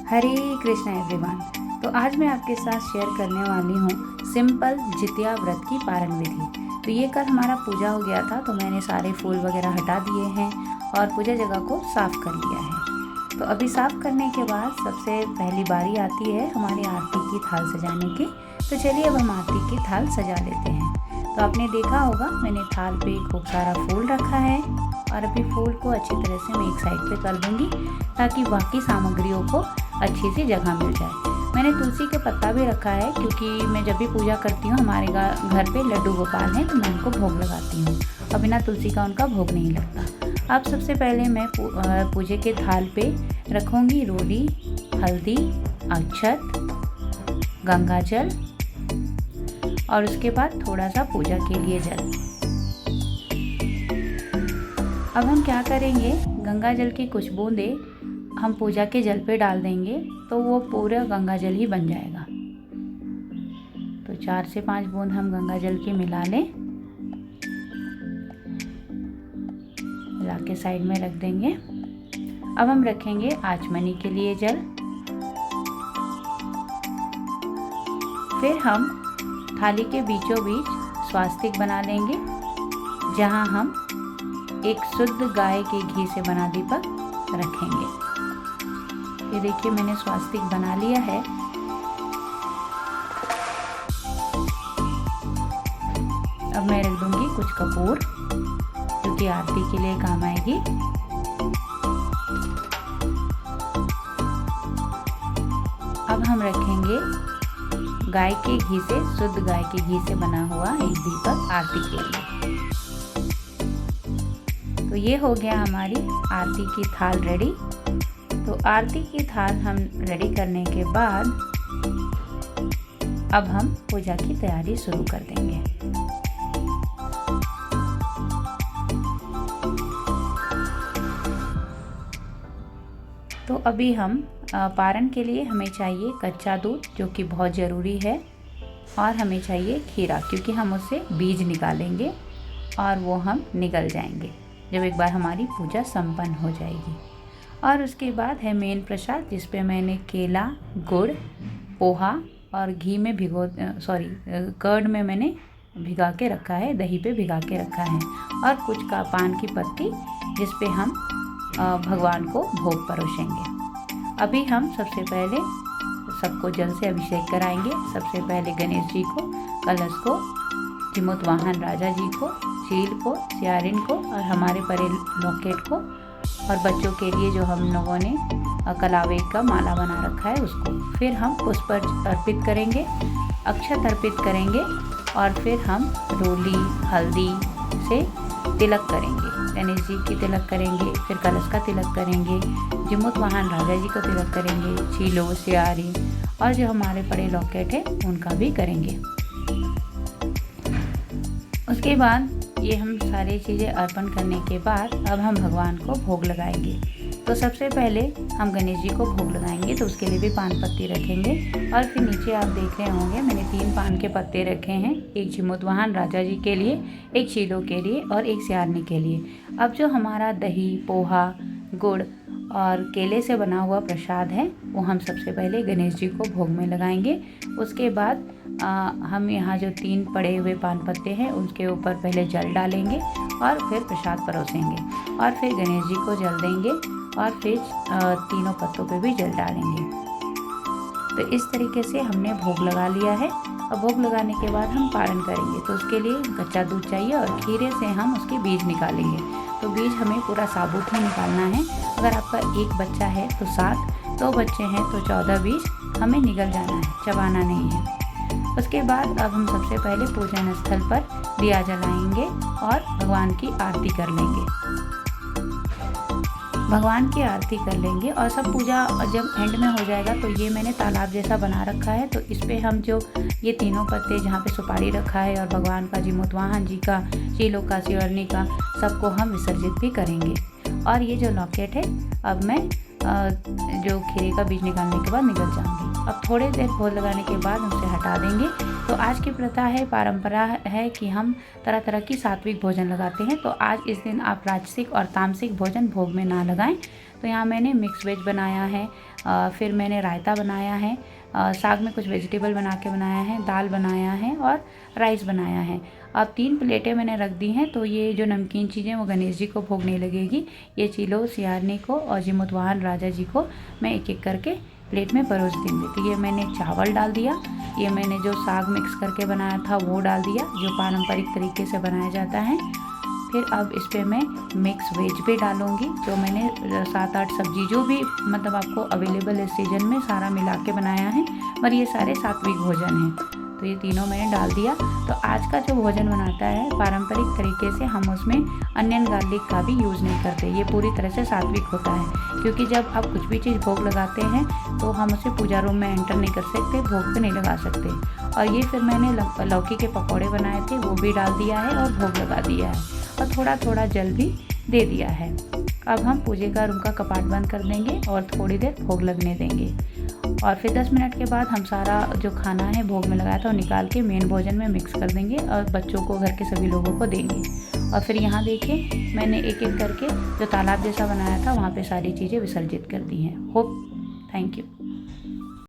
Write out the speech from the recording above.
हरे Krishna everyone. तो आज मैं आपके साथ शेयर करने वाली हूँ सिंपल जितिया व्रत की पारण विधि। तो ये कल हमारा पूजा हो गया था, तो मैंने सारे फूल वगैरह हटा दिए हैं और पूजा जगह को साफ़ कर लिया है। तो अभी साफ़ करने के बाद सबसे पहली बारी आती है हमारी आरती की थाल सजाने की। तो चलिए अब हम आरती की थाल सजा लेते हैं। तो आपने देखा होगा मैंने थाल पे खूब सारा फूल रखा है और अभी फूल को अच्छी तरह से मैं एक साइड पे कर दूँगी ताकि बाकी सामग्रियों को अच्छी सी जगह मिल जाए। मैंने तुलसी के पत्ता भी रखा है क्योंकि मैं जब भी पूजा करती हूँ हमारे घर पे लड्डू गोपाल हैं, तो मैं उनको भोग लगाती हूँ और बिना तुलसी का उनका भोग नहीं लगता। अब सबसे पहले मैं पूजे के थाल पे रखूँगी रोली, हल्दी, अक्षत, गंगा जल और उसके बाद थोड़ा सा पूजा के लिए जल। अब हम क्या करेंगे, गंगा जल की कुछ बूंदे हम पूजा के जल पे डाल देंगे तो वो पूरा गंगा जल ही बन जाएगा। तो 4 से 5 बूंद हम गंगा जल की मिला लें, मिला के साइड में रख देंगे। अब हम रखेंगे आचमनी के लिए जल। फिर हम थाली के बीचों बीच स्वास्तिक बना लेंगे, जहां हम एक शुद्ध गाय के घी से बना दीपक रखेंगे। ये देखिए मैंने स्वास्तिक बना लिया है। अब मैं रख दूंगी कुछ कपूर क्योंकि आरती के लिए काम आएगी। अब हम रखेंगे गाय के घी से, शुद्ध गाय के घी से बना हुआ एक दीपक आरती के लिए। तो ये हो गया हमारी आरती की थाल रेडी। तो आरती की थाल हम रेडी करने के बाद अब हम पूजा की तैयारी शुरू कर देंगे। तो अभी हम पारण के लिए हमें चाहिए कच्चा दूध जो कि बहुत ज़रूरी है, और हमें चाहिए खीरा क्योंकि हम उससे बीज निकालेंगे और वो हम निगल जाएंगे जब एक बार हमारी पूजा संपन्न हो जाएगी। और उसके बाद है मेन प्रसाद, जिस पे मैंने केला, गुड़, पोहा और घी में कर्ड में मैंने भिगा के रखा है, दही पे भिगा के रखा है, और कुछ का पान की पत्ती जिस पे हम भगवान को भोग परोसेंगे। अभी हम सबसे पहले सबको जल से अभिषेक कराएंगे। सबसे पहले गणेश जी को, कलश को, जिमुत वाहन राजा जी को, शील को, सियारिन को और हमारे परे लॉकेट को, और बच्चों के लिए जो हम लोगों ने कलावे का माला बना रखा है उसको। फिर हम पुष्प अर्पित करेंगे, अक्षत अर्पित करेंगे और फिर हम रोली, हल्दी से तिलक करेंगे। गणेश जी की तिलक करेंगे, फिर कलश का तिलक करेंगे, जिमुत वाहन राजा जी को तिलक करेंगे, शीलो, सियारी और जो हमारे बड़े लॉकेट है उनका भी करेंगे। उसके बाद ये हम सारी चीज़ें अर्पण करने के बाद अब हम भगवान को भोग लगाएंगे। तो सबसे पहले हम गणेश जी को भोग लगाएंगे, तो उसके लिए भी पान पत्ती रखेंगे। और फिर नीचे आप देख रहे होंगे मैंने 3 पान के पत्ते रखे हैं, एक जिमुत वाहन राजा जी के लिए, एक शीलो के लिए और एक सियारनी के लिए। अब जो हमारा दही, पोहा, गुड़ और केले से बना हुआ प्रसाद है वो हम सबसे पहले गणेश जी को भोग में लगाएंगे। उसके बाद हम यहाँ जो 3 पड़े हुए पान पत्ते हैं उनके ऊपर पहले जल डालेंगे और फिर प्रसाद परोसेंगे और फिर गणेश जी को जल देंगे और फिर तीनों पत्तों पे भी जल डालेंगे। तो इस तरीके से हमने भोग लगा लिया है। अब भोग लगाने के बाद हम पारण करेंगे, तो उसके लिए कच्चा दूध चाहिए और खीरे से हम उसके बीज निकालेंगे। तो बीज हमें पूरा साबुत ही निकालना है। अगर आपका एक बच्चा है तो 7, 2 बच्चे हैं तो 14 बीज हमें निकल जाना है, चबाना नहीं है। उसके बाद अब हम सबसे पहले पूजन स्थल पर दिया जलाएंगे और भगवान की आरती कर लेंगे। भगवान की आरती कर लेंगे और सब पूजा जब एंड में हो जाएगा तो ये मैंने तालाब जैसा बना रखा है, तो इस पे हम जो ये तीनों पत्ते जहाँ पे सुपारी रखा है और भगवान का, जिमुत वाहन जी का, शीलो का, सियारनी का, सबको हम विसर्जित भी करेंगे। और ये जो लॉकेट है अब मैं जो खीरे का बीज निकालने के बाद निकल जाऊंगी। अब थोड़ी देर भोग लगाने के बाद उसे हटा देंगे। तो आज की प्रथा है, परंपरा है कि हम तरह तरह की सात्विक भोजन लगाते हैं। तो आज इस दिन आप राजसिक और तामसिक भोजन भोग में ना लगाएं। तो यहाँ मैंने मिक्स वेज बनाया है, फिर मैंने रायता बनाया है, साग में कुछ वेजिटेबल बना के बनाया है, दाल बनाया है और राइस बनाया है। अब 3 प्लेटें मैंने रख दी हैं, तो ये जो नमकीन चीज़ें वो गणेश जी को भोग नहीं लगेगी। ये चीलो सियारनी को और जिमुतवाहन राजा जी को मैं एक एक करके प्लेट में परोस दूँगी। तो ये मैंने चावल डाल दिया, ये मैंने जो साग मिक्स करके बनाया था वो डाल दिया, जो पारंपरिक तरीके से बनाया जाता है। फिर अब इस पर मैं मिक्स वेज भी डालूँगी, जो मैंने 7-8 सब्जी जो भी मतलब आपको अवेलेबल इस सीजन में सारा मिला के बनाया है, और ये सारे सात्विक भोजन हैं। तो ये तीनों मैंने डाल दिया। तो आज का जो भोजन बनाता है पारंपरिक तरीके से, हम उसमें अनियन गार्लिक का भी यूज़ नहीं करते। ये पूरी तरह से सात्विक होता है, क्योंकि जब आप कुछ भी चीज़ भोग लगाते हैं तो हम उसे पूजा रूम में एंटर नहीं कर सकते, भोग पे नहीं लगा सकते। और ये फिर मैंने लौकी के पकौड़े बनाए थे, वो भी डाल दिया है और भोग लगा दिया है, और थोड़ा थोड़ा जल भी दे दिया है। अब हम पूजे का रूम का कपाट बंद कर देंगे और थोड़ी देर भोग लगने देंगे, और फिर 10 मिनट के बाद हम सारा जो खाना है भोग में लगाया था वो निकाल के मेन भोजन में मिक्स कर देंगे और बच्चों को, घर के सभी लोगों को देंगे। और फिर यहाँ देखिए मैंने एक एक करके जो तालाब जैसा बनाया था वहाँ पे सारी चीज़ें विसर्जित कर दी हैं। Hope, thank you.